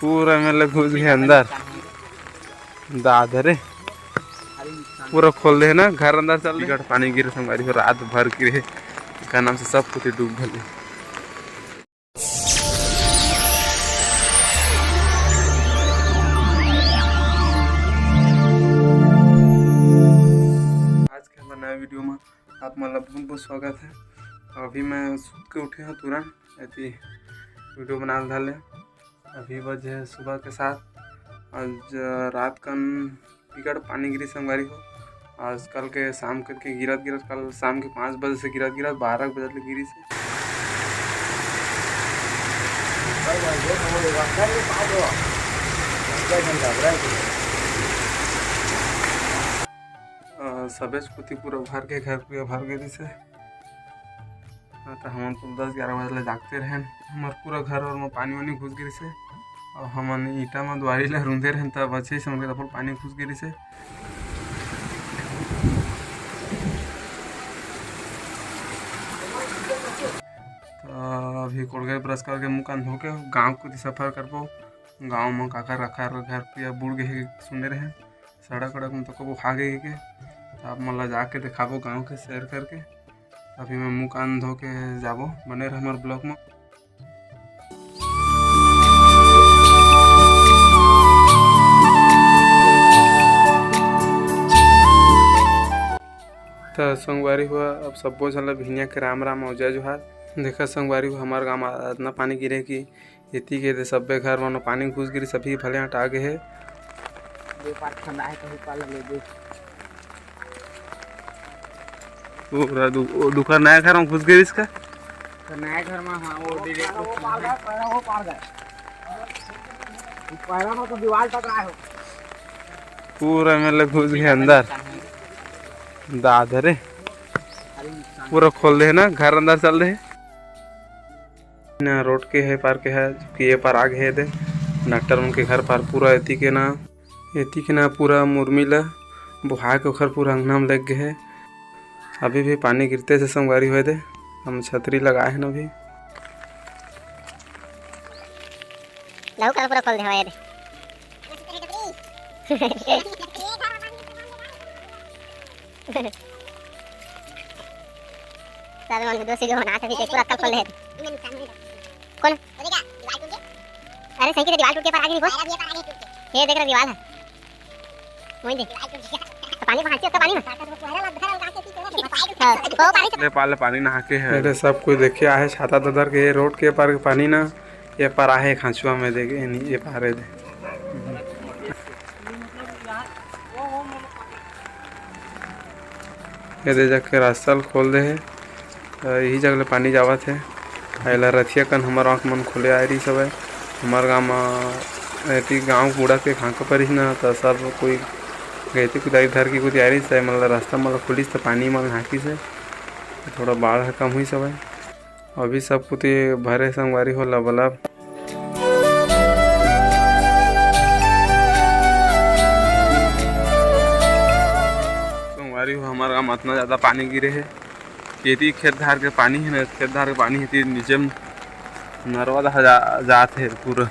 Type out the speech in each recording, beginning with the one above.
पूरा मतलब घुस गए अंदर दादरे पूरा खोल दे ना घर अंदर चल रही पानी गिरे संगवारी हो रात भर गिरे का नाम से सब कुछ डूब गए। आज के हमारे नया वीडियो में आप मतलब बहुत बहुत स्वागत है। अभी मैं सूत के उठे हूँ तुरंत ऐसी वीडियो बना डाले। अभी बजे सुबह के 7 आज रात कन टिकट पानी गिरी संगवारी हो। आज कल के शाम करके गिरत कल शाम के 5 बजे से गिरत 12 बजे तक गिरी से सबेज कुती पूरा भर के घर पूरा भर गई से तो हम तो 10-11 बजे जागते रहें। हमारे पूरा घर और में पानी वानी घुस गई से और हमन ईटा में द्वारी ला रूंदे रहें तब अच्छे से उनके तब पानी घुस गई से। तो अभी कोड़गे ब्रश करके मुँह कान धो के गाँव को सफ़र कर पाओ। गाँव में काका रखा घर पूरा बुड़ गए सुने रहे सड़क वड़क में तो कबो खा गए के आप मतलब जाके दिखाबो गाँव के शेयर करके। अभी मैं मुँह कान धो के जाबो बने रहे हमारे ब्लॉग में। तो संगवारी हुआ अब सब बोझ भिनिया के राम राम और जय जोहार। देखा संगवारी हुआ हमारे गाँव में इतना पानी गिरे कि इतनी के सब्बे घर में पानी घुस गिरी सभी भले हटा गए है। पूरा दुकान नया घर में घुस गई इसका तो नया घर में हाँ वो पार गए तो दीवार टकराए हो पूरा मतलब घुस गए अंदर दादरे पूरा खोल दे ना घर अंदर चल रहे ना रोड के है पार के है कि ये पार आगे है दे डॉक्टर उनके घर पार पूरा एती के ना पूरा मुरमिला बुहा के ओखर पूरा अंगना में लग गए है। अभी भी पानी गिरते से संगवारी हुए दे हम छतरी लगाए हैं अभी लहू का पूरा खोल दे हवाए दे सारे मन दोस्त जो बना के पूरा कल खोल दे कौन अरे सही के दीवार टूट के पार आ गई वो ये देख रहा दीवार है वही देख पानी कहां से पानी में पाले पानी नहा के है अरे सब कुछ देखे आहे छाता ददर के रोड के पार पानी ना ये पार आहे खांचुआ में देखे नहीं ये पार है दे ये दे जाके रास्ता खोल दे है यही जगह पानी जावत है पहला रथिया कन हमार आँख मन खुले आ रही सब है। हमारे गाँव में गाँव कूड़ा के खाँका परिस ना तो सब कोई गए थे कुदाई धर की कुछ आ रही से मतलब रास्ता मतलब खुलिस तो पानी में हाँकी से थोड़ा बाढ़ कम हुई सब है। अभी सब कुछ भरे संगवारी हो लब संगवारी हो हमारे गाँव में इतना ज़्यादा पानी गिरे है खेती खेत धार के पानी है ना खेत धार के पानी है नीचे में नरवा जात है पूरा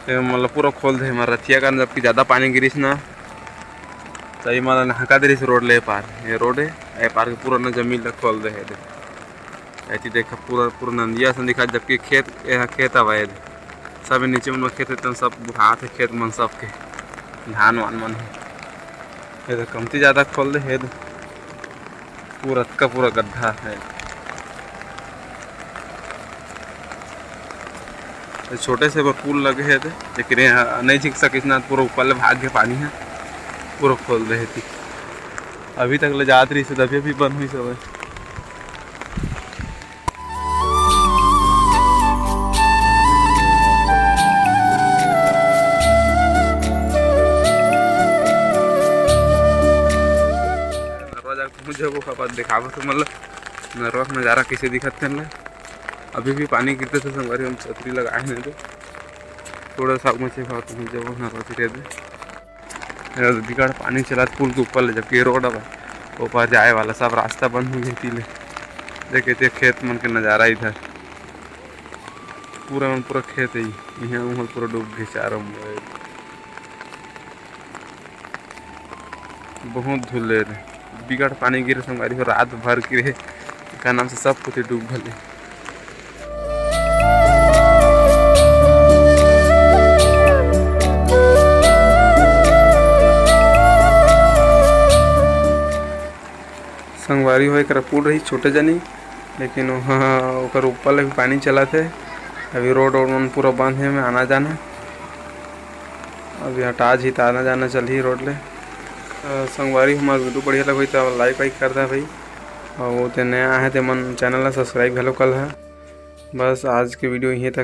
मतलब पूरा खोल दे हमारा रथिया का जबकि ज़्यादा पानी गिरीस ना सही मतलब हका दे रोड ले पार ये रोड है ये पार के पूरा न जमीन तक खोल दे ऐसी देखा पूरा नंदिया से दिखा जबकि खेत यहाँ खेत आवा है सब नीचे में खेत है सब हाथ है खेत मन सब के धान वान मन है तो कमती ज़्यादा खोल दे है पूरा का पूरा गड्ढा है। छोटे से पुल लगे है लेकिन नहीं छिक सकिस ना पूरा ऊपर भाग के पानी है पूरा खोल रहे थी अभी तक ले जात रही से दबे भी बंद हुई सब है। मुझे वो खबर दिखावा तो मतलब नरवा का नज़ारा कैसे दिखते हैं। अभी भी पानी गिरते थे संगवारी हम छतरी लगाए हैं तो थोड़ा सा मछली खाओ तो मुझे वो नरवा गिरे थे बिगड़ पानी चला पुल के ऊपर ले जबकि रोड अब ऊपर जाए वाला सब रास्ता बंद हो गई थी ले देखे थे खेत मन के नज़ारा इधर पूरा खेत है यहाँ उहाँ पूरा डूब गए चारों में। बहुत धुले रे बिगड़ पानी गिरे संगवारी हो रात भर गिरे का नाम से सब कुछ डूब गए। संगवारी हो एक पुल रही छोटे जनी, लेकिन वहाँ ओकर ऊपर लगे पानी चला थे। अभी रोड वोड पूरा बंद है में आना जाना। अभी हटा जी आना जाना चल ही रोड ले। संगवारी हमारा वीडियो बढ़िया लगे तो लाइक वाइक कर दे भाई, और वो तो नया है तो मन चैनल ला सब्सक्राइब घलो कर है। बस आज के वीडियो यहीं तक।